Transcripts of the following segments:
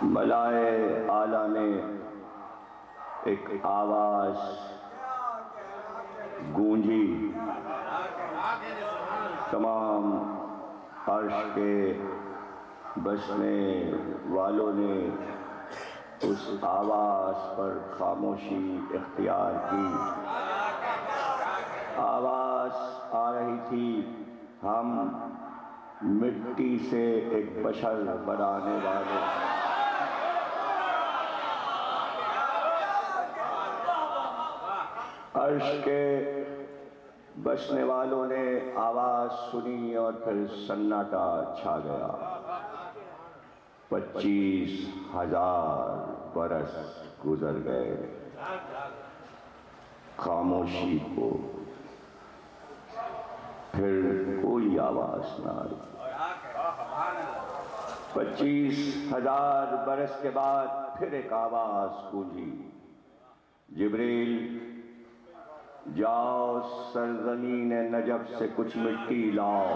ملائے اعلیٰ نے ایک آواز گونجی، تمام عرش کے بسنے والوں نے اس آواز پر خاموشی اختیار کی۔ آواز آ رہی تھی، ہم مٹی سے ایک بشر بنانے والے ہیں۔ عرش کے بسنے والوں نے آواز سنی اور پھر سناٹا چھا گیا۔ 25,000 برس گزر گئے خاموشی کو، پھر کوئی آواز نہ آئی۔ 25,000 برس کے بعد پھر ایک آواز گونجی، جبریل جاؤ سرزمین نجف سے کچھ مٹی لاؤ۔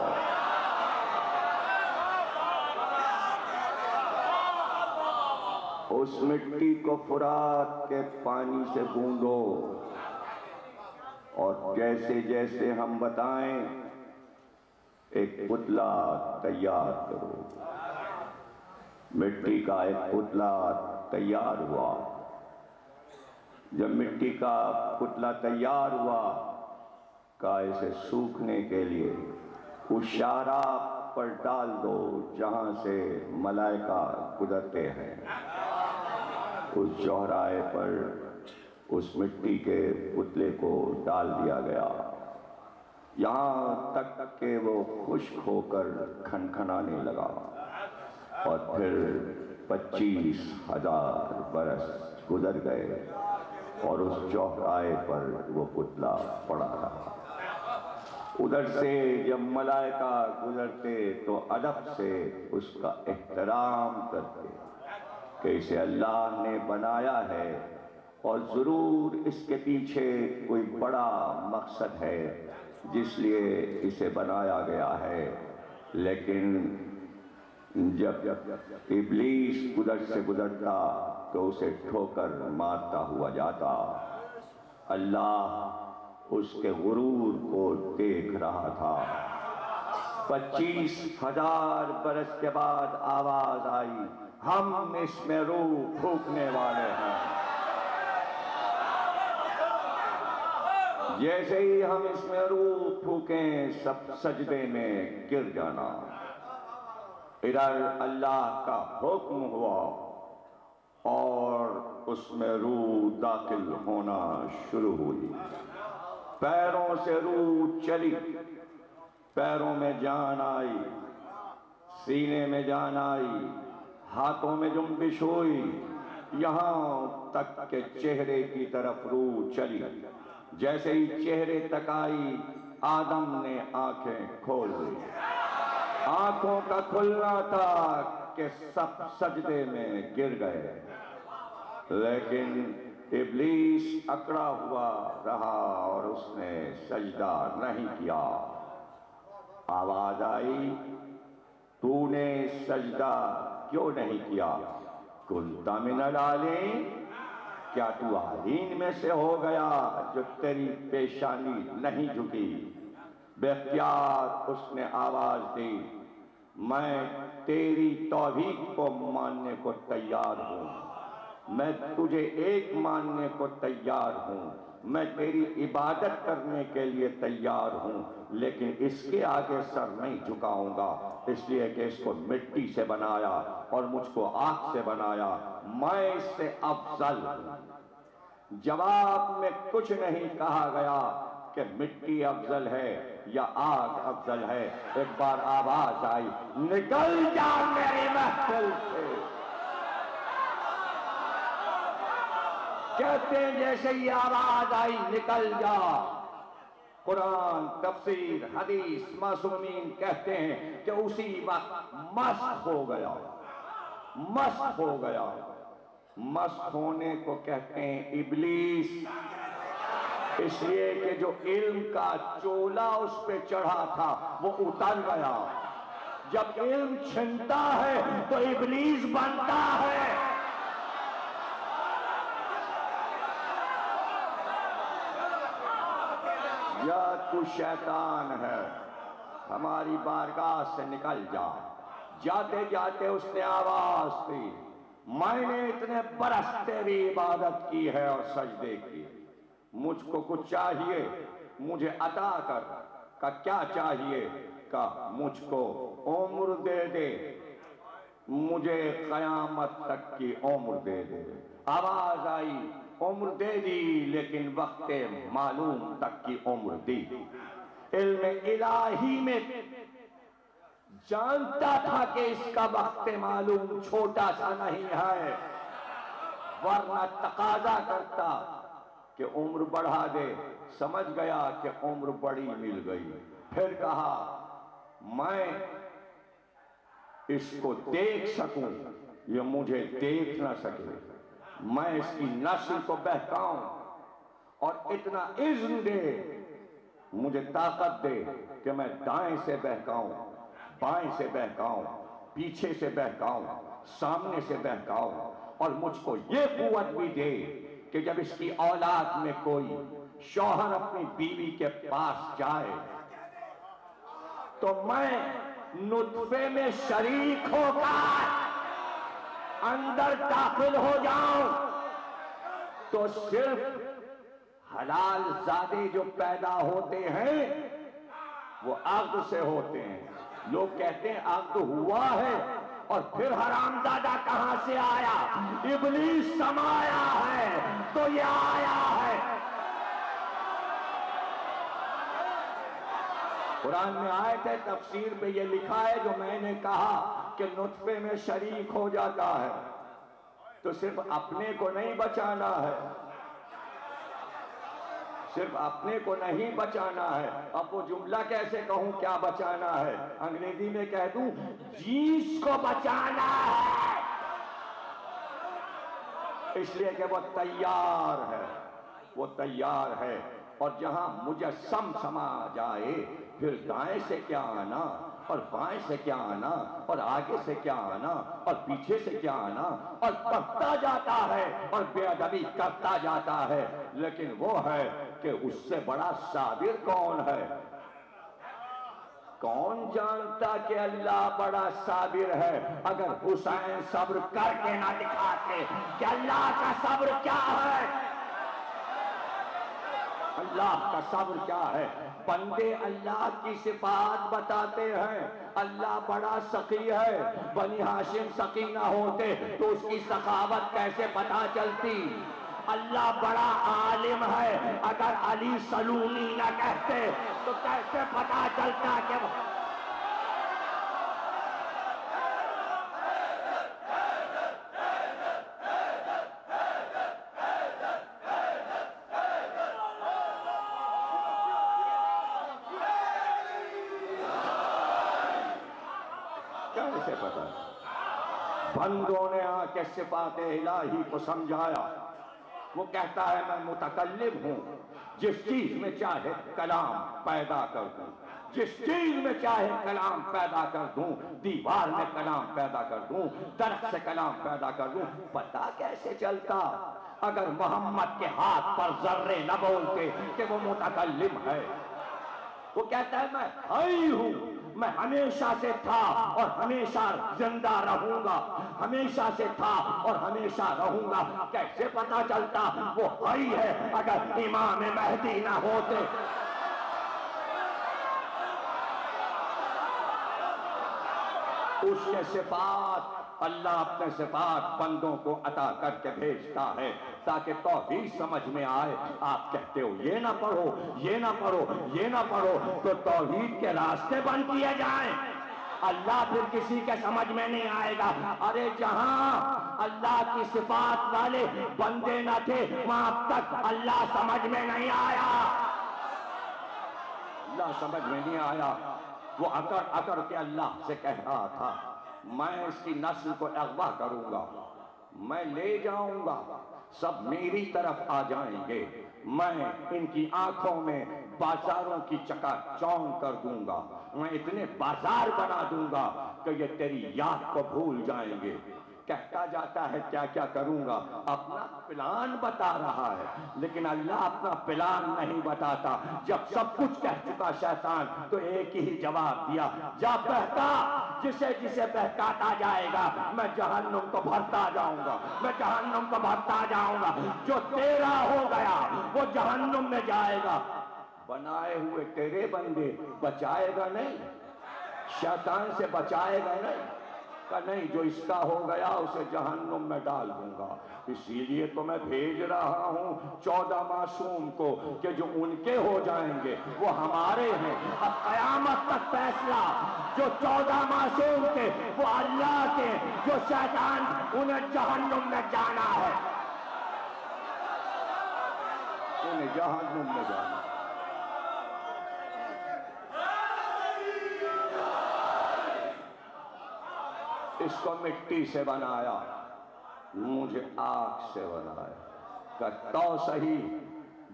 اس مٹی کو فرات کے پانی سے گوندو اور جیسے جیسے ہم بتائیں ایک پتلا تیار کرو۔ مٹی کا ایک پتلا تیار ہوا۔ جب مٹی کا پتلا تیار ہوا، کہا اسے سوکھنے کے لیے اس شاہراہ پر ڈال دو جہاں سے ملائکہ گزرتے ہیں۔ اس چوراہے پر اس مٹی کے پتلے کو ڈال دیا گیا، یہاں تک کہ وہ خشک ہو کر کھنکھنانے لگا، اور پھر 25,000 برس گزر گئے اور اس چوراہے پر وہ پتلا پڑا رہا۔ ادھر سے جب ملائکہ گزرتے تو ادب سے اس کا احترام کرتے کہ اسے اللہ نے بنایا ہے اور ضرور اس کے پیچھے کوئی بڑا مقصد ہے جس لیے اسے بنایا گیا ہے۔ لیکن جب ابلیس ادھر سے گزرتا تو اسے ٹھوکر مارتا ہوا جاتا۔ اللہ اس کے غرور کو دیکھ رہا تھا۔ 25,000 برس کے بعد آواز آئی، ہم اس میں روح پھونکنے والے ہیں۔ جیسے ہی ہم اس میں روح پھونکیں سب سجدے میں گر جانا۔ ادھر اللہ کا حکم ہوا اور اس میں روح داخل ہونا شروع ہوئی۔ پیروں سے روح چلی، پیروں میں جان آئی، سینے میں جان آئی، ہاتھوں میں جنبش ہوئی، یہاں تک کہ چہرے کی طرف روح چلی۔ جیسے ہی چہرے تک آئی، آدم نے آنکھیں کھول دی۔ آنکھوں کا کھلنا تھا کہ سب سجدے میں گر گئے، لیکن ابلیس اکڑا ہوا رہا اور اس نے سجدہ نہیں کیا۔ آواز آئی، تو نے سجدہ کیوں نہیں کیا؟ کنت من العالین، کیا تو عالین میں سے ہو گیا جو تیری پیشانی نہیں جھکی؟ بے اختیار اس نے آواز دی، میں تیری توحید کو ماننے کو تیار ہوں، میں تجھے ایک ماننے کو تیار ہوں، میں تیری عبادت کرنے کے لیے تیار ہوں، لیکن اس کے آگے سر نہیں جھکاؤں گا، اس لیے کہ اس کو مٹی سے بنایا اور مجھ کو آگ سے بنایا، میں اس سے افضل ہوں۔ جواب میں کچھ نہیں کہا گیا کہ مٹی افضل ہے یا آگ افضل ہے۔ ایک بار آواز آئی، نکل جا میری محفل سے۔ کہتے ہیں جیسے ہی آواز آئی نکل جا، قرآن، تفسیر، حدیث، معصومین کہتے ہیں کہ اسی وقت مسخ ہو گیا، مسخ ہو گیا۔ مسخ ہونے کو کہتے ہیں ابلیس، اس لیے کہ جو علم کا چولا اس پہ چڑھا تھا وہ اتر گیا۔ جب علم چھنتا ہے تو ابلیس بنتا ہے۔ یا تو شیطان ہے، ہماری بارگاہ سے نکل جا۔ جاتے جاتے اس نے آواز دی، میں نے اتنے برس تیری عبادت کی ہے اور سجدے کی، مجھ کو کچھ چاہیے، مجھے عطا کر۔ کہ کیا چاہیے؟ کہ مجھ کو عمر دے دے، مجھے قیامت تک کی عمر دے دے۔ آواز آئی، عمر دے دی لیکن وقت معلوم تک کی عمر دی۔ علم الہی میں جانتا تھا کہ اس کا وقت معلوم چھوٹا سا نہیں ہے، ورنہ تقاضا کرتا کہ عمر بڑھا دے۔ سمجھ گیا کہ عمر بڑی مل گئی، پھر کہا میں اس کو دیکھ سکوں، یہ مجھے دیکھ نہ سکے، میں اس کی نسل کو بہکاؤں، اور اتنا اذن دے، مجھے طاقت دے کہ میں دائیں سے بہکاؤں، بائیں سے بہکاؤں، پیچھے سے بہکاؤں، سامنے سے بہکاؤں، اور مجھ کو یہ قوت بھی دے کہ جب اس کی اولاد میں کوئی شوہر اپنی بیوی کے پاس جائے تو میں نطفے میں شریک ہو کر اندر داخل ہو جاؤں، تو صرف حلال زادے جو پیدا ہوتے ہیں وہ عقد سے ہوتے ہیں۔ لوگ کہتے ہیں عقد ہوا ہے، اور پھر حرام زادہ کہاں سے آیا؟ ابلیس سمایا ہے تو یہ آیا ہے۔ قرآن میں آیت ہے، تفسیر میں یہ لکھا ہے جو میں نے کہا کہ نطفے میں شریک ہو جاتا ہے، تو صرف اپنے کو نہیں بچانا ہے، صرف اپنے کو نہیں بچانا ہے۔ اب وہ جملہ کیسے کہوں کیا بچانا ہے؟ انگریزی میں کہہ دوں جینس کو بچانا ہے، اس لیے کہ وہ تیار ہے، وہ تیار ہے۔ اور جہاں مجسم سما جائے پھر دائیں سے کیا آنا اور بائیں سے کیا آنا اور آگے سے کیا آنا اور پیچھے سے کیا آنا، اور بڑھتا جاتا ہے اور بے ادبی کرتا جاتا ہے، لیکن وہ ہے کہ اس سے بڑا صابر کون ہے؟ کون جانتا کہ اللہ بڑا صابر ہے؟ اگر حسین صبر کر کے نہ دکھاتے کہ اللہ کا صبر کیا ہے، اللہ کا صبر کیا ہے۔ بندے اللہ کی صفات بتاتے ہیں، اللہ بڑا سخی ہے، بنی ہاشم سخی نہ ہوتے تو اس کی سخاوت کیسے پتا چلتی؟ اللہ بڑا عالم ہے، اگر علی سلونی نہ کہتے تو کیسے پتا چلتا کہ وہ کیسے پتا؟ بندوں نے آ کے صفات الہی کو سمجھایا۔ وہ کہتا ہے میں متکلم ہوں، جس چیز میں چاہے کلام پیدا کر دوں، جس چیز میں چاہے کلام پیدا کر دوں، دیوار میں کلام پیدا کر دوں، درخت سے کلام پیدا کر دوں۔ پتا کیسے چلتا؟ اگر محمد کے ہاتھ پر ذرے نہ بولتے کہ وہ متکلم ہے۔ وہ کہتا ہے میں حی ہوں، میں ہمیشہ سے تھا اور ہمیشہ زندہ رہوں گا، ہمیشہ سے تھا اور ہمیشہ رہوں گا۔ کیسے پتا چلتا وہ حی ہے اگر امام مہدی نہ ہوتے؟ اس کے صفات، اللہ اپنے صفات بندوں کو عطا کر کے بھیجتا ہے تاکہ توحید سمجھ میں آئے۔ آپ کہتے ہو یہ نہ پڑھو، یہ نہ پڑھو، یہ نہ پڑھو، تو توحید کے راستے بند کیے جائیں، اللہ پھر کسی کے سمجھ میں نہیں آئے گا۔ ارے جہاں اللہ کی صفات والے بندے نہ تھے وہاں تک اللہ سمجھ میں نہیں آیا، اللہ سمجھ میں نہیں آیا۔ وہ اکڑ اکڑ کے اللہ سے کہہ رہا تھا میں اس کی نسل کو اغوا کروں گا، میں لے جاؤں گا، سب میری طرف آ جائیں گے، میں ان کی آنکھوں میں بازاروں کی چکا چوند کر دوں گا، میں اتنے بازار بنا دوں گا کہ یہ تیری یاد کو بھول جائیں گے۔ کہتا جاتا ہے کیا کیا کروں گا، اپنا پلان بتا رہا ہے، لیکن اللہ اپنا پلان نہیں بتاتا۔ جب سب کچھ کہہ چکا شیطان تو ایک ہی جواب دیا، جا بہتا، جسے جسے بہتاتا جائے گا میں جہنم کو بھرتا جاؤں گا، میں جہنم کو بھرتا جاؤں گا۔ جو تیرا ہو گیا وہ جہنم میں جائے گا، بنائے ہوئے تیرے بندے بچائے گا نہیں، شیطان سے بچائے گا نہیں، کہ نہیں جو اس کا ہو گیا اسے جہنم میں ڈال دوں گا۔ اسی لیے تو میں بھیج رہا ہوں 14 معصوم کو کہ جو ان کے ہو جائیں گے وہ ہمارے ہیں۔ اب قیامت تک فیصلہ، جو 14 معصوم کے وہ اللہ کے، جو شیطان انہیں جہنم میں جانا ہے، انہیں جہنم میں جانا ہے۔ اس کو مٹی سے بنایا، مجھے آگ سے بنایا، کہ تو صحیح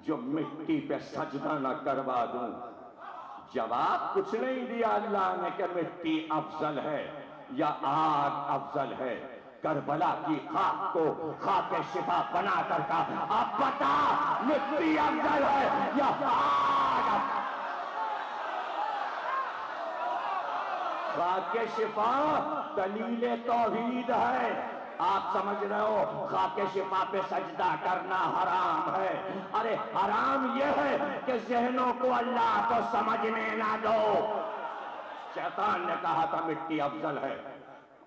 جو مٹی پہ سجدہ نہ کروا دوں۔ جواب کچھ نہیں دیا اللہ نے کہ مٹی افضل ہے یا آگ افضل ہے۔ کربلا کی خاک کو خاک شفا بنا کر کہا اب بتا مٹی افضل ہے یا آگ افضل؟ خاک شفا دلیل توحید ہے۔ آپ سمجھ رہے ہو خاک شفا پہ سجدہ کرنا حرام ہے؟ ارے حرام یہ ہے کہ ذہنوں کو اللہ کو سمجھنے نہ دو۔ شیطان نے کہا تھا مٹی افضل ہے،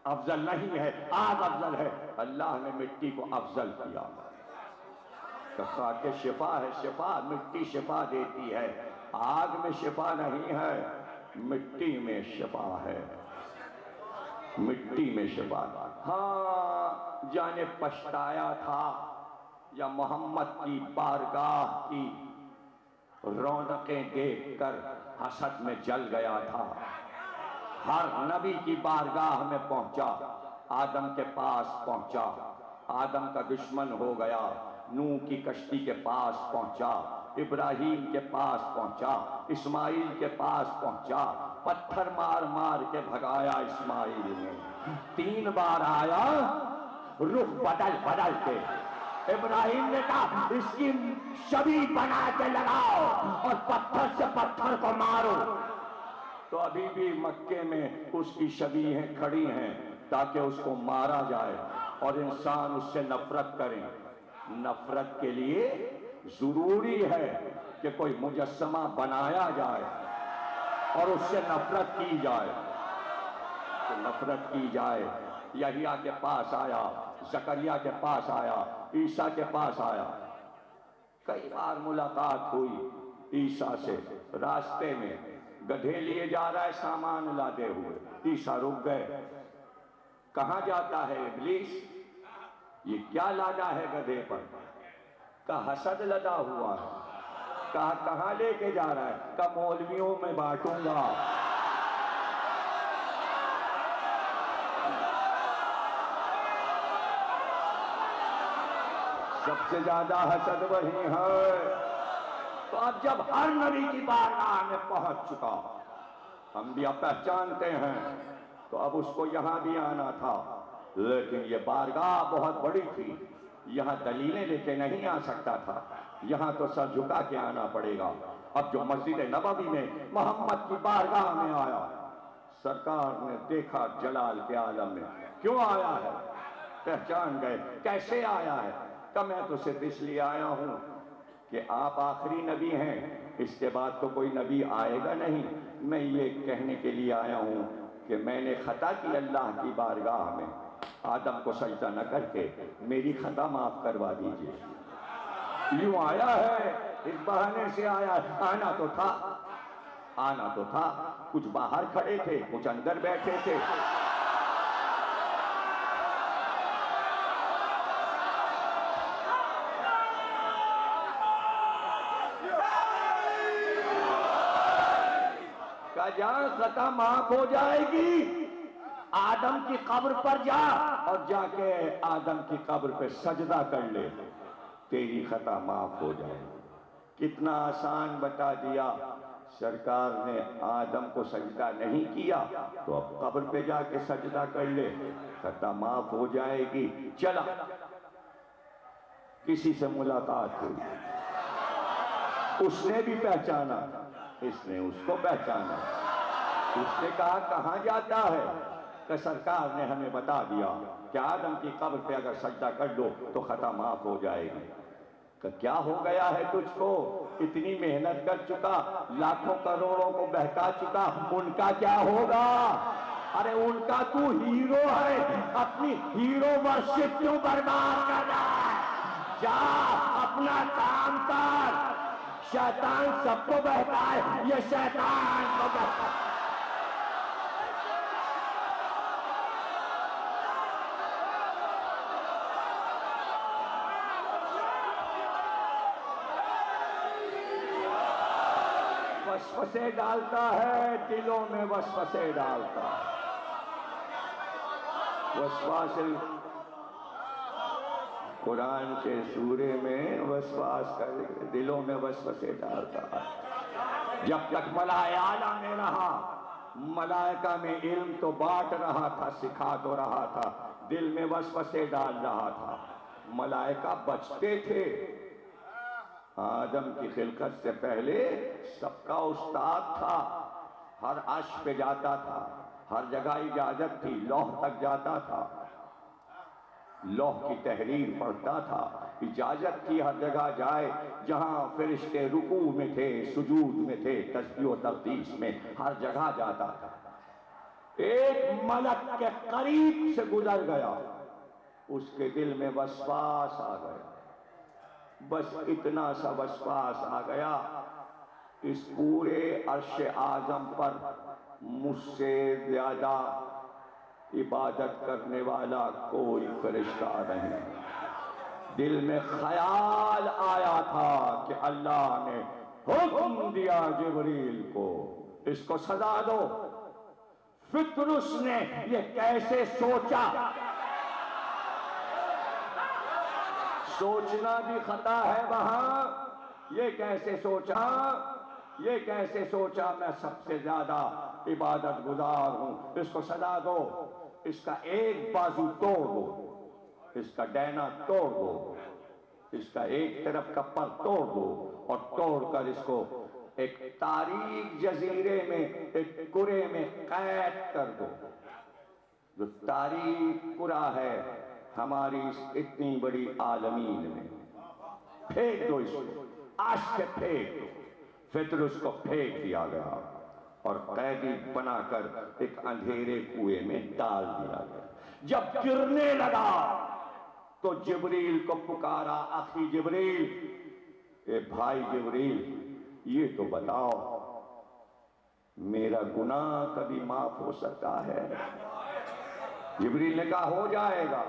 افضل نہیں ہے، آگ افضل ہے۔ اللہ نے مٹی کو افضل کیا کہ خاک شفا ہے، شفا مٹی شفا دیتی ہے، آگ میں شفا نہیں ہے، مٹی میں شفا ہے، مٹی میں شفا۔ ہاں جانے پچھتایا تھا یا محمد کی بارگاہ کی رونقیں دیکھ کر حسد میں جل گیا تھا۔ ہر نبی کی بارگاہ میں پہنچا، آدم کے پاس پہنچا، آدم کا دشمن ہو گیا، نوح کی کشتی کے پاس پہنچا، ابراہیم کے پاس پہنچا، اسماعیل کے پاس پہنچا، پتھر مار مار کے بھگایا اسماعیل نے، 3 بار آیا رخ بدل بدل کے۔ ابراہیم نے کہا اس کی شبیہ بنا کے لگاؤ اور پتھر سے پتھر کو مارو، تو ابھی بھی مکے میں اس کی شبیہیں کھڑی ہیں تاکہ اس کو مارا جائے اور انسان اس سے نفرت کریں۔ نفرت کے لیے ضروری ہے کہ کوئی مجسمہ بنایا جائے اور اس سے نفرت کی جائے، تو نفرت کی جائے۔ یحییٰ کے پاس آیا، زکریا کے پاس آیا، عیسیٰ کے پاس آیا، کئی بار ملاقات ہوئی عیسیٰ سے۔ راستے میں گدھے لیے جا رہا ہے سامان لادے ہوئے، عیسیٰ رک گئے، کہاں جاتا ہے ابلیس؟ یہ کیا لادا ہے گدھے پر؟ کہا حسد لدا ہوا ہے۔ کہا کہاں لے کے جا رہا ہے؟ کہا مولویوں میں بانٹوں گا۔ سب سے زیادہ حسد وہی ہے۔ تو اب جب ہر نبی کی بارگاہ میں پہنچ چکا، انبیاء پہچانتے ہیں، تو اب اس کو یہاں بھی آنا تھا، لیکن یہ بارگاہ بہت بڑی تھی، یہاں دلیلیں لے کے نہیں آ سکتا تھا، یہاں تو سر جھکا کے آنا پڑے گا۔ اب جو مسجد نبوی میں محمد کی بارگاہ میں آیا، سرکار نے دیکھا جلال کے عالم میں، کیوں آیا ہے؟ پہچان گئے، کیسے آیا ہے؟ کہ میں تو صرف اس لیے آیا ہوں کہ آپ آخری نبی ہیں، اس کے بعد تو کوئی نبی آئے گا نہیں۔ میں یہ کہنے کے لیے آیا ہوں کہ میں نے خطا کی اللہ کی بارگاہ میں، آدم کو سجدہ نہ کر کے میری خطا معاف کروا دیجئے۔ یوں آیا ہے، اس بہانے سے آیا، آنا تو تھا، آنا تو تھا۔ کچھ باہر کھڑے تھے، کچھ اندر بیٹھے تھے۔ جہاں خطا معاف ہو جائے گی، آدم کی قبر پر جا اور جا کے آدم کی قبر پہ سجدہ کر لے، تیری خطا معاف ہو جائے۔ کتنا آسان بتا دیا۔ سرکار نے آدم کو سجدہ نہیں کیا تو اب قبر پہ جا کے سجدہ کر لے، خطا معاف ہو جائے گی۔ چلا کسی سے ملاقات ہوئی، اس نے بھی پہچانا، اس نے اس کو پہچانا، اس نے کہا کہاں جاتا ہے؟ کہ سرکار نے ہمیں بتا دیا کہ آدم کی قبر پہ اگر سجدہ کر لو تو خطا معاف ہو جائے گی۔ کہ کیا ہو گیا ہے تجھ کو؟ اتنی محنت کر چکا، لاکھوں کروڑوں کو بہکا چکا، ان کا کیا ہوگا؟ ارے ان کا تو ہیرو ہے، اپنی ہیرو ورشپ کیوں برباد کر رہا ہے؟ جا اپنا کام کر، شیطان سب کو بہکائے، یہ شیطان کو بہکائے۔ وسوسے ڈالتا ہے، دلوں میں وسوسے ڈالتا ہے۔ وسواس قرآن کے سورے میں وسواس کا دلوں میں وسوسے ڈالتا ہے۔ جب تک ملائکہ اعلیٰ میں رہا، ملائکہ میں علم تو بانٹ رہا تھا، سکھا تو رہا تھا، دل میں وسوسے ڈال رہا تھا۔ ملائکہ بچتے تھے، آدم کی خلقت سے پہلے سب کا استاد تھا، ہر عرش پہ جاتا تھا، ہر جگہ اجازت تھی، لوح تک جاتا تھا، لوح کی تحریر پڑھتا تھا، اجازت تھی ہر جگہ جائے، جہاں فرشتے رکوع میں تھے، سجود میں تھے، تسبیح و تقدیس میں، ہر جگہ جاتا تھا۔ ایک ملک کے قریب سے گزر گیا، اس کے دل میں وسواس آ گیا، بس اتنا سا وسواس آ گیا، اس پورے عرش اعظم پر مجھ سے زیادہ عبادت کرنے والا کوئی فرشتہ نہیں۔ دل میں خیال آیا تھا کہ اللہ نے حکم دیا جبریل کو اس کو سزا دو۔ فطرس نے یہ کیسے سوچا؟ سوچنا بھی خطا ہے وہاں، یہ کیسے سوچا؟ یہ کیسے سوچا میں سب سے زیادہ عبادت گزار ہوں، اس کو سزا دو، اس کا ایک بازو توڑ دو، اس کا ڈینا توڑ دو، اس کا ایک طرف کا پر توڑ دو، اور توڑ کر اس کو ایک تاریک جزیرے میں، ایک کرے میں قید کر دو۔ جو تاریک کرہ ہے ہماری اس اتنی بڑی عالمین میں، پھینک دو اس کو، آج سے پھینک دو۔ فطرس کو پھینک دیا گیا اور قیدی بنا کر ایک اندھیرے کنویں میں ڈال دیا گیا۔ جب گرنے لگا تو جبریل کو پکارا، اخی جبریل، اے بھائی جبریل، یہ تو بتاؤ میرا گناہ کبھی معاف ہو سکتا ہے؟ جبریل نے کہا ہو جائے گا۔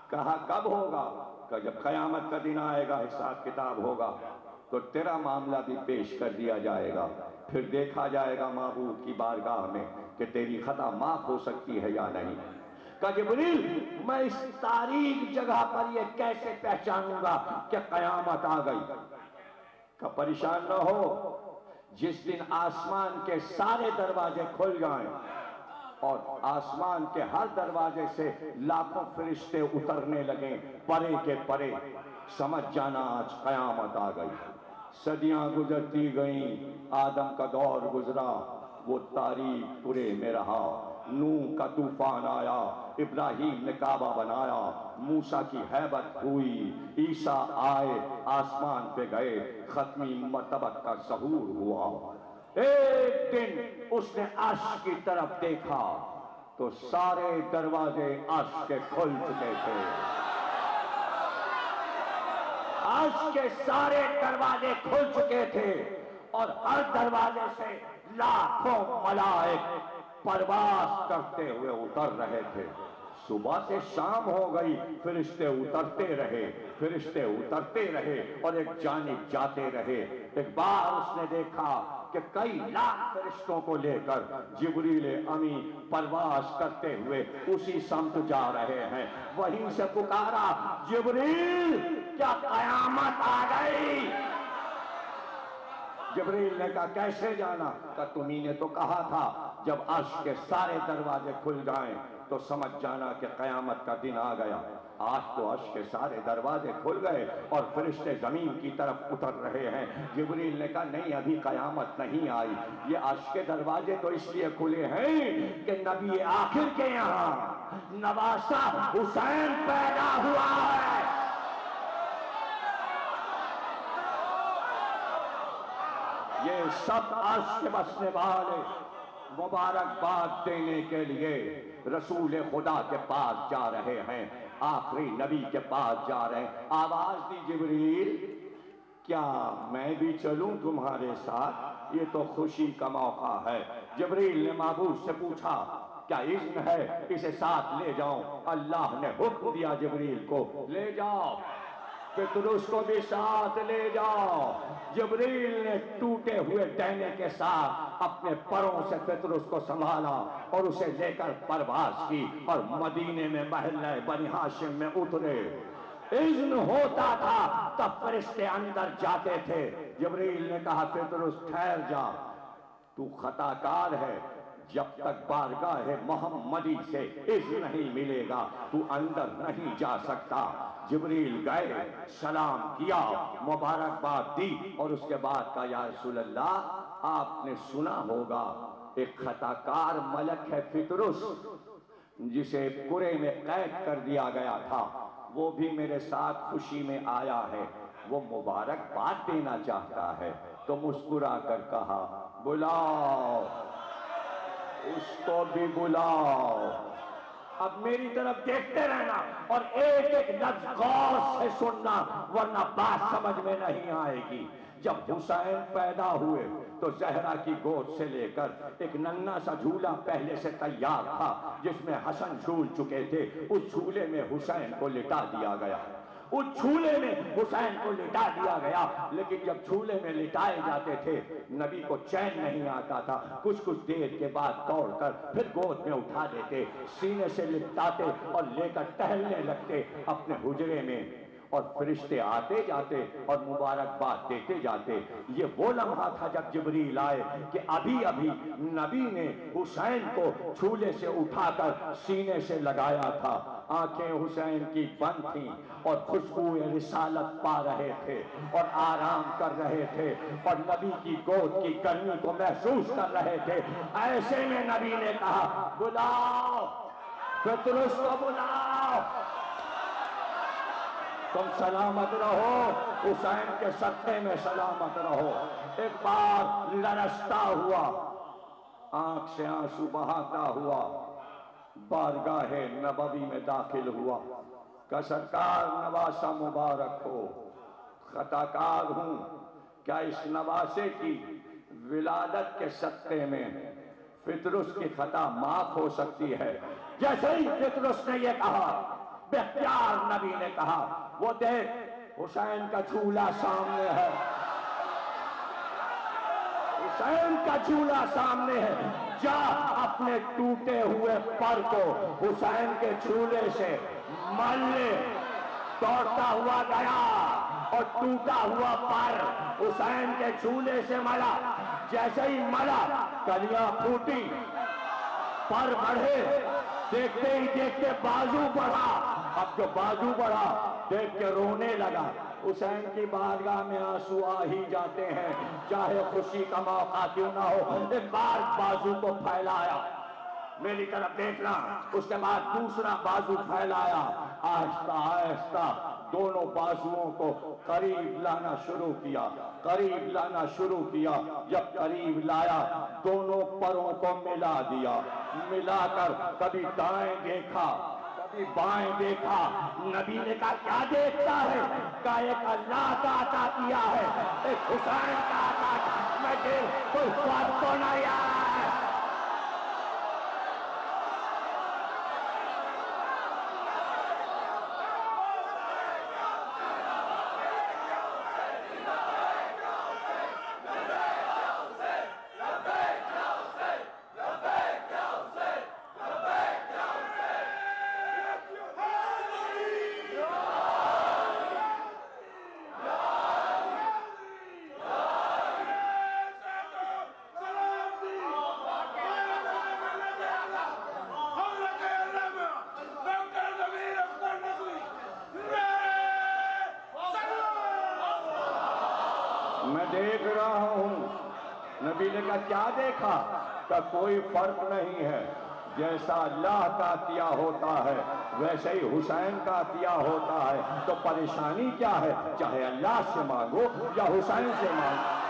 کہا کب ہوگا؟ کہ جب قیامت کا دن آئے گا، حساب کتاب ہوگا تو تیرا معاملہ بھی پیش کر دیا جائے گا، پھر دیکھا جائے گا معبود کی بارگاہ میں کہ تیری خطا معاف ہو سکتی ہے یا نہیں۔ کہ جبریل میں اس تاریک جگہ پر یہ کیسے پہچانوں گا کہ قیامت آ گئی؟ کہ پریشان نہ ہو، جس دن آسمان کے سارے دروازے کھل جائیں اور آسمان کے ہر دروازے سے لاکھوں فرشتے اترنے لگیں پرے کے پرے، سمجھ جانا آج قیامت آ گئی۔ صدیاں گزرتی گئیں، آدم کا دور گزرا، وہ تاریک کرے میں رہا، نوح کا طوفان آیا، ابراہیم نے کعبہ بنایا، موسیٰ کی ہیبت ہوئی، عیسیٰ آئے، آسمان پہ گئے، ختمی مرتبت کا ظہور ہوا۔ ایک دن اس نے عرش کی طرف دیکھا تو سارے دروازے عرش کے کھل چکے تھے، عرش کے سارے دروازے کھل چکے تھے، اور ہر دروازے سے لاکھوں ملائک پرواز کرتے ہوئے اتر رہے تھے۔ صبح سے شام ہو گئی، فرشتے اترتے رہے، فرشتے اترتے رہے اور ایک جانب جاتے رہے۔ ایک بار اس نے دیکھا کہ کئی لاکھ فرشتوں کو لے کر جبریل امین پرواز کرتے ہوئے اسی سمت جا رہے ہیں۔ وہیں سے پکارا، جبریل کیا قیامت آ گئی؟ جبریل نے کہا کیسے جانا؟ کہ تمہیں نے تو کہا تھا جب عرش کے سارے دروازے کھل جائیں تو سمجھ جانا کہ قیامت کا دن آ گیا۔ آج تو عرش کے سارے دروازے کھل گئے اور فرشتے زمین کی طرف اتر رہے ہیں۔ جبریل نے کہا نہیں، ابھی قیامت نہیں آئی، یہ عرش کے دروازے تو اس لیے کھلے ہیں کہ نبی آخر کے یہاں نواسہ حسین پیدا ہوا ہے۔ یہ سب عرش کے بسنے والے مبارکباد دینے کے لیے رسول خدا کے پاس جا رہے ہیں، آخری نبی کے پاس جا رہے ہیں۔ آواز دی جبریل کیا میں بھی چلوں تمہارے ساتھ؟ یہ تو خوشی کا موقع ہے۔ جبریل نے معبود سے پوچھا کیا اذن ہے اسے ساتھ لے جاؤں؟ اللہ نے حکم دیا جبریل کو لے جاؤ، پطرس کو بھی ساتھ لے جاؤ۔ جبریل نے ٹوٹے ہوئے ڈینے کے ساتھ اپنے پروں سے پطرس کو سنبھالا اور اسے لے کر پرواز کی اور مدینے میں محلہ بنی ہاشم میں اترے۔ اذن ہوتا تھا تب فرشتے اندر جاتے تھے۔ جبریل نے کہا پطرس ٹھہر جا، تو خطا کار ہے، جب تک بارگاہ محمدی سے اذن نہیں ملے گا تو اندر نہیں جا سکتا۔ جبریل گئے، سلام کیا، مبارکباد دی اور اس کے بعد کہا یا رسول اللہ آپ نے سنا ہوگا ایک خطا کار ملک ہے پطرس جسے کرے میں قید کر دیا گیا تھا، وہ بھی میرے ساتھ خوشی میں آیا ہے، وہ مبارکباد دینا چاہتا ہے۔ تو مسکرا کر کہا بلاؤ، اس کو بھی بلاؤ۔ اب میری طرف دیکھتے رہنا اور ایک ایک لفظ غور سے سننا ورنہ بات سمجھ میں نہیں آئے گی۔ جب حسین پیدا ہوئے تو زہرا کی گود سے لے کر ایک ننھا سا جھولا پہلے سے تیار تھا جس میں حسن جھول چکے تھے، اس جھولے میں حسین کو لٹا دیا گیا۔ اس جھولے میں حسین کو لٹا دیا گیا، لیکن جب جھولے میں لٹائے جاتے تھے نبی کو چین نہیں آتا تھا، کچھ دیر کے بعد توڑ کر پھر گود میں اٹھا دیتے، سینے سے لٹاتے اور لے کر ٹہلنے لگتے اپنے حجرے میں، اور فرشتے آتے جاتے اور مبارکباد دیتے جاتے۔ یہ وہ لمحہ تھا جب جبریل آئے کہ ابھی نبی نے حسین کو جھولے سے اٹھا کر سینے سے لگایا تھا۔ آنکھیں حسین کی بند تھیں اور خوشبو رسالت پا رہے تھے اور آرام کر رہے تھے اور نبی کی گود کی گرمی کو محسوس کر رہے تھے۔ ایسے میں نبی نے کہا بلاؤ پطرس کو، بلاؤ، تم سلامت رہو، حسین کے صدقے میں سلامت رہو۔ ایک بار لرزتا ہوا، آنکھ سے آنسو بہاتا ہوا بارگاہ نبوی میں داخل ہوا کہ سرکار نواسہ مبارک ہو، خطا کار ہوں، کیا اس نواسے کی ولادت کے صدقے میں پطرس کی خطا معاف ہو سکتی ہے؟ جیسے ہی پطرس نے یہ کہا بختیار نبی نے کہا وہ دیکھ حسین کا جھولا سامنے ہے، حسین کا جھولا سامنے ہے، جا اپنے ٹوٹے ہوئے پر کو حسین کے جھولے سے مل لے۔ دوڑتا ہوا گیا اور ٹوٹا ہوا پر حسین کے جھولے سے ملا، جیسے ہی ملا کلیاں پھوٹی، پر بڑھے، دیکھتے ہی دیکھتے بازو بڑھا، اب جو بازو بڑھا دیکھ کے رونے لگا۔ حسین کی بارگاہ میں آنسو آ ہی جاتے ہیں، چاہے خوشی کا موقع کیوں نہ ہو۔ ایک بار بازو کو پھیلایا، میری طرف دیکھنا، اس کے بعد دوسرا بازو پھیلایا، آہستہ آہستہ دونوں بازوؤں کو قریب لانا شروع کیا، قریب لانا شروع کیا۔ جب قریب لایا دونوں پروں کو ملا دیا، ملا کر کبھی دائیں دیکھا کبھی بائیں دیکھا۔ نبی نے کہا کیا دیکھتا ہے؟ کہا ایک اللہ کا عطا کیا ہے، ایک حسین کا عطا کیا، میں دیکھ کوئی فرق تو نہیں آیا ہے۔ دیکھ رہا ہوں. نبی نے کہا کیا دیکھا؟ کہ کوئی فرق نہیں ہے، جیسا اللہ کا عطیہ ہوتا ہے ویسے ہی حسین کا عطیہ ہوتا ہے، تو پریشانی کیا ہے؟ چاہے اللہ سے مانگو یا حسین سے مانگو.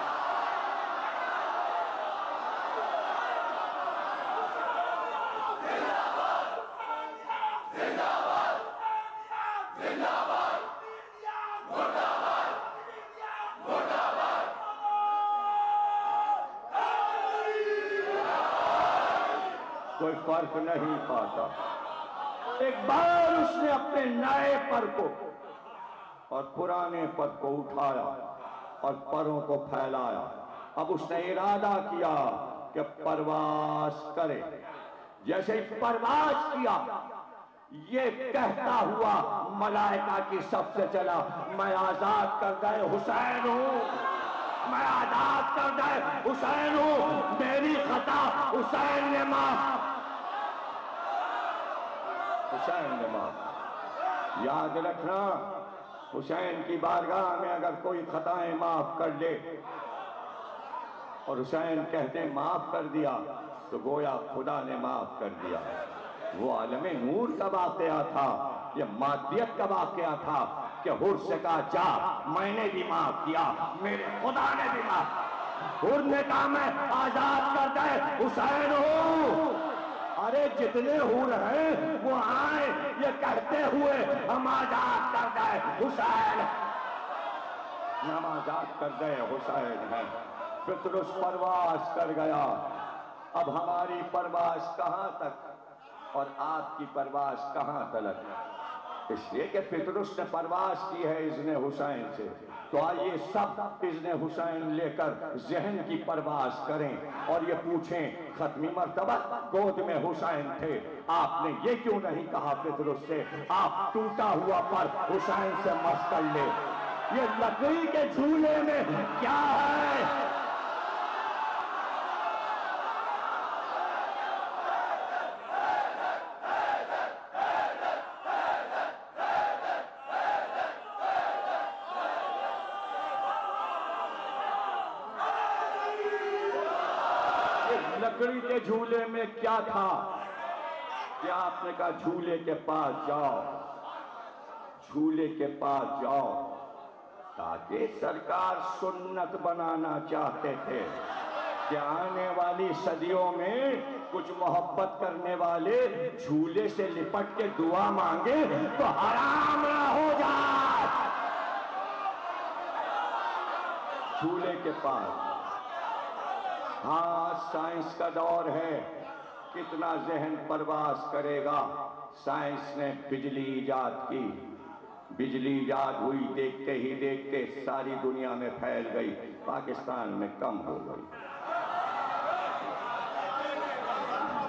کوئی فرق نہیں پاتا. ایک بار اس نے اپنے نئے پر کو اور پرانے پر کو اٹھایا اور پروں کو پھیلایا. اب اس نے ارادہ کیا کہ پرواز کرے. جیسے ہی پرواز کیا، یہ کہتا ہوا ملائکہ کی صف سے چلا، میں آزاد کردہ حسین ہوں، میں آزاد کردہ حسین ہوں، میری خطا حسین نے معاف، حسین نے معاف. یاد رکھنا، حسین کی بارگاہ میں اگر کوئی خطائیں معاف کر لے اور حسین کہتے معاف کر دیا تو گویا خدا نے معاف کر دیا. وہ عالم نور کا واقعہ تھا، یہ مادیت کا واقعہ تھا کہ حر سے کہا جا، میں نے بھی معاف کیا، میرے خدا نے بھی معاف. حر نے کہا میں آزاد کردہ حسین ہوں. ارے جتنے حور ہیں وہ آئیں یہ کہتے ہوئے ہم آزاد کردہ حسین، ہم آزاد کردہ حسین ہیں. پطرس پرواز کر گیا. اب ہماری پرواز کہاں تک اور آپ کی پرواز کہاں تلک؟ اس لیے کہ پطرس نے پرواز کی ہے اذن حسین سے، تو آئیے سب اذن حسین لے کر ذہن کی پرواز کریں اور یہ پوچھیں ختمی مرتبہ گود میں حسین تھے، آپ نے یہ کیوں نہیں کہا پطرس سے آپ ٹوٹا ہوا پر حسین سے مس کر لے؟ یہ لکڑی کے جھولے میں کیا ہے؟ لکڑی کے جھولے میں کیا تھا کہ آپ نے کہا جھولے کے پاس جاؤ، جھولے کے پاس جاؤ، تاکہ سرکار سنت بنانا چاہتے تھے کہ آنے والی صدیوں میں کچھ محبت کرنے والے جھولے سے لپٹ کے دعا مانگے تو حرام نہ ہو جائے. جھولے کے پاس. ہاں سائنس کا دور ہے، کتنا ذہن پرواز کرے گا. سائنس نے بجلی ایجاد کی، بجلی ایجاد ہوئی، دیکھتے ہی دیکھتے ساری دنیا میں پھیل گئی، پاکستان میں کم ہو گئی،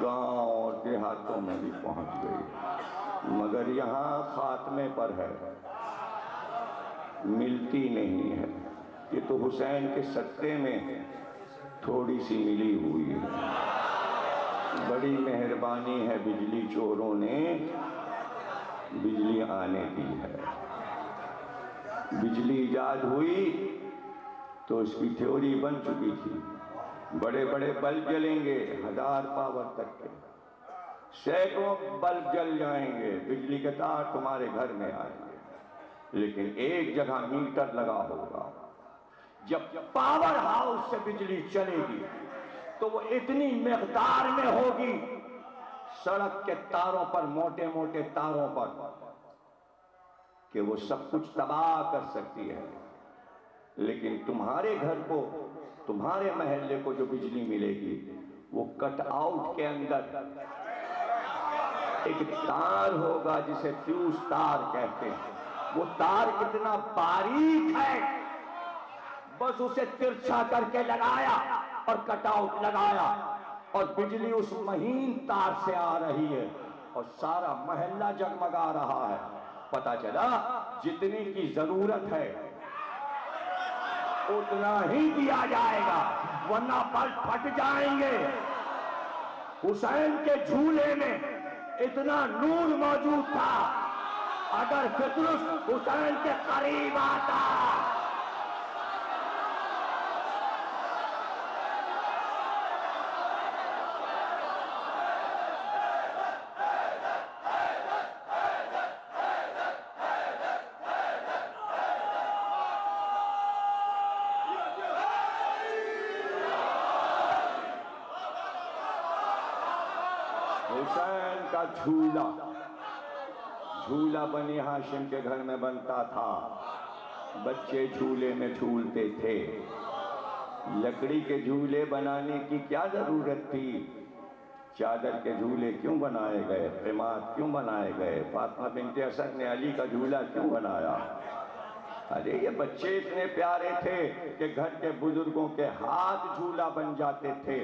گاؤں اور دیہاتوں میں بھی پہنچ گئی، مگر یہاں خاتمے پر ہے، ملتی نہیں ہے. یہ تو حسین کے صدقے میں تھوڑی سی ملی ہوئی ہے. بڑی مہربانی ہے بجلی چوروں نے بجلی آنے دی ہے. بجلی ایجاد ہوئی تو اس کی تھیوری بن چکی تھی، بڑے بڑے بلب جلیں گے 1000 پاور تک کے، سینکڑوں بلب جل جائیں گے، بجلی کے تار تمہارے گھر میں آئیں گے، لیکن ایک جگہ میٹر لگا ہوگا. جب پاور ہاؤس سے بجلی چلے گی تو وہ اتنی مقدار میں ہوگی سڑک کے تاروں پر، موٹے موٹے تاروں پر، کہ وہ سب کچھ تباہ کر سکتی ہے. لیکن تمہارے گھر کو، تمہارے محلے کو جو بجلی ملے گی وہ کٹ آؤٹ کے اندر ایک تار ہوگا جسے فیوز تار کہتے ہیں. وہ تار کتنا باریک ہے، بس اسے ترچھا کر کے لگایا اور کٹ آؤٹ لگایا اور بجلی اس مہین تار سے آ رہی ہے اور سارا محلہ جگمگا رہا ہے. پتا چلا جتنی کی ضرورت ہے اتنا ہی دیا جائے گا، ورنہ بلب پھٹ جائیں گے. حسین کے جھولے میں اتنا نور موجود تھا، اگر پطرس حسین کے قریب آتا حسین کا جھولا، جھولا بنی ہاشم کے گھر میں بنتا تھا، بچے جھولے میں جھولتے تھے۔ لکڑی کے جھولے بنانے کی کیا ضرورت تھی؟ چادر کے جھولے کیوں بنائے گئے؟ قماد کیوں بنائے گئے؟ فاطمہ بنت اسد نے علی کا جھولا کیوں بنایا؟ ارے یہ بچے اتنے پیارے تھے کہ گھر کے بزرگوں کے ہاتھ جھولا بن جاتے تھے،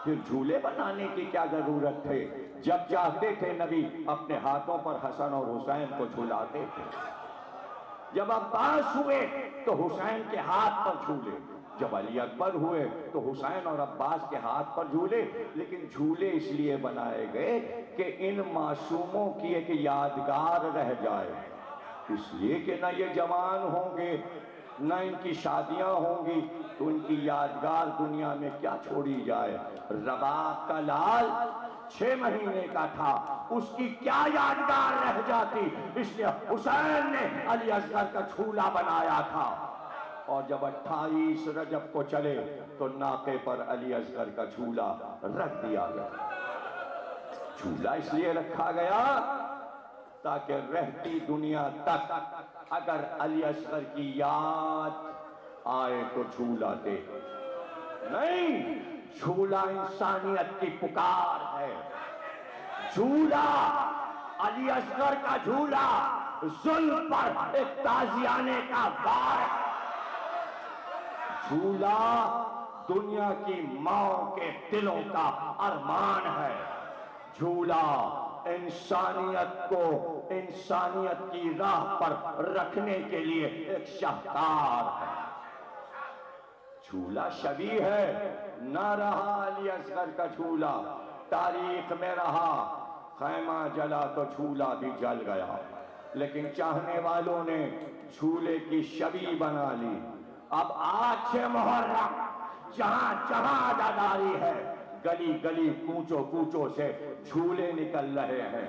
پھر جھولے بنانے کی کیا ضرورت تھے؟ جب چاہتے تھے نبی اپنے ہاتھوں پر حسن اور حسین کو جھولاتے تھے۔ جب عباس ہوئے تو حسین کے ہاتھ پر جھولے، جب علی اکبر ہوئے تو حسین اور عباس کے ہاتھ پر جھولے۔ لیکن جھولے اس لیے بنائے گئے کہ ان معصوموں کی ایک یادگار رہ جائے، اس لیے کہ نہ یہ جوان ہوں گے نہ ان کی شادیاں ہوں گی، تو ان کی یادگار دنیا میں کیا چھوڑی جائے؟ رباب کا لال 6 مہینے کا تھا، اس کی کیا یادگار رہ جاتی؟ اس لیے حسین نے علی اصغر کا جھولا بنایا تھا، اور جب 28 رجب کو چلے تو ناقے پر علی اصغر کا جھولا رکھ دیا گیا۔ جھولا اس لیے رکھا گیا تاکہ رہتی دنیا تک اگر علی اصغر کی یاد آئے تو جھولا دے۔ نہیں، جھولا انسانیت کی پکار ہے، جھولا علی اصغر کا جھولا ظلم پر ایک تازیانے کا وار ہے، جھولا دنیا کی ماں کے دلوں کا ارمان ہے، جھولا انسانیت کو انسانیت کی راہ پر رکھنے کے لیے ایک شاہکار ہے۔ جھولا شبیہ ہے، نہ رہا علی اصغر کا جھولا، تاریخ میں رہا، خیمہ جلا تو جھولا بھی جل گیا، لیکن چاہنے والوں نے جھولے کی شبیہ بنا لی۔ اب آج سے محرم جہاں جہاں عزاداری ہے، گلی گلی کوچوں کوچوں سے جھولے نکل رہے ہیں۔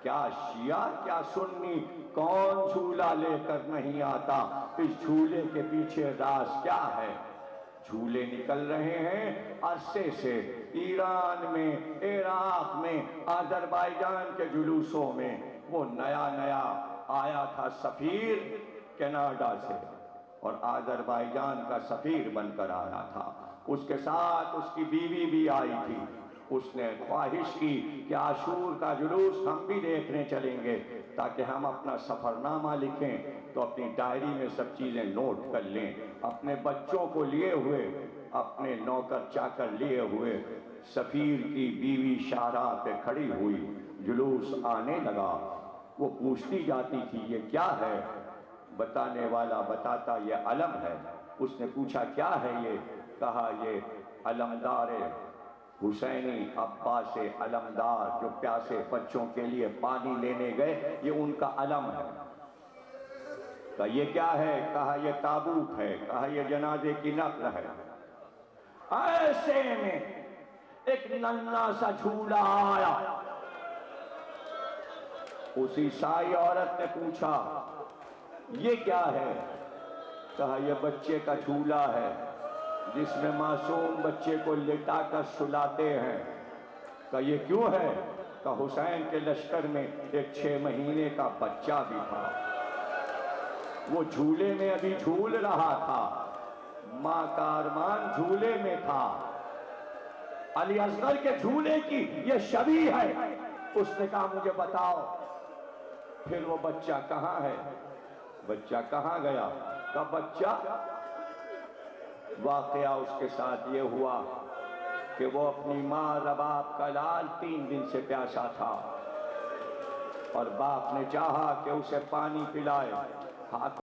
کیا شیعہ کیا سنی، کون جھولا لے کر نہیں آتا؟ اس جھولے کے پیچھے راز کیا ہے؟ جھولے نکل رہے ہیں عرصے سے، ایران میں، عراق میں، آذربائیجان کے جلوسوں میں۔ وہ نیا نیا آیا تھا سفیر کینیڈا سے، اور آذربائیجان کا سفیر بن کر آیا تھا، اس کے ساتھ اس کی بیوی بھی آئی تھی۔ اس نے خواہش کی کہ عاشور کا جلوس ہم بھی دیکھنے چلیں گے تاکہ ہم اپنا سفر نامہ لکھیں، تو اپنی ڈائری میں سب چیزیں نوٹ کر لیں۔ اپنے بچوں کو لیے ہوئے، اپنے نوکر چاکر لیے ہوئے، سفیر کی بیوی شاہراہ پہ کھڑی ہوئی، جلوس آنے لگا۔ وہ پوچھتی جاتی تھی یہ کیا ہے؟ بتانے والا بتاتا یہ علم ہے۔ اس نے پوچھا کیا ہے یہ؟ کہا یہ علمدار حسینی عباس علمدار جو پیاسے بچوں کے لیے پانی لینے گئے، یہ ان کا علم ہے۔ کہا یہ کیا ہے؟ کہا یہ تابوت ہے۔ کہا یہ جنازے کی نقل ہے۔ ایسے میں ایک ننھا سا جھولا آیا، اس عیسائی عورت نے پوچھا یہ کیا ہے؟ کہا یہ بچے کا جھولا ہے جس میں معصوم بچے کو لٹا کر سلاتے ہیں۔ کہا یہ کیوں ہے؟ کہا حسین کے لشکر میں ایک 6 مہینے کا بچہ بھی تھا، وہ جھولے میں ابھی جھول رہا تھا، ماں کا ارمان جھولے میں تھا۔ علی اصغر کے جھولے کی یہ شبیہ ہے۔ اس نے کہا مجھے بتاؤ پھر وہ بچہ کہاں ہے؟ بچہ کہاں گیا؟ کہا بچہ، واقعہ اس کے ساتھ یہ ہوا کہ وہ اپنی ماں رباب کا لال 3 دن سے پیاسا تھا، اور باپ نے چاہا کہ اسے پانی پلائے، ہاتھ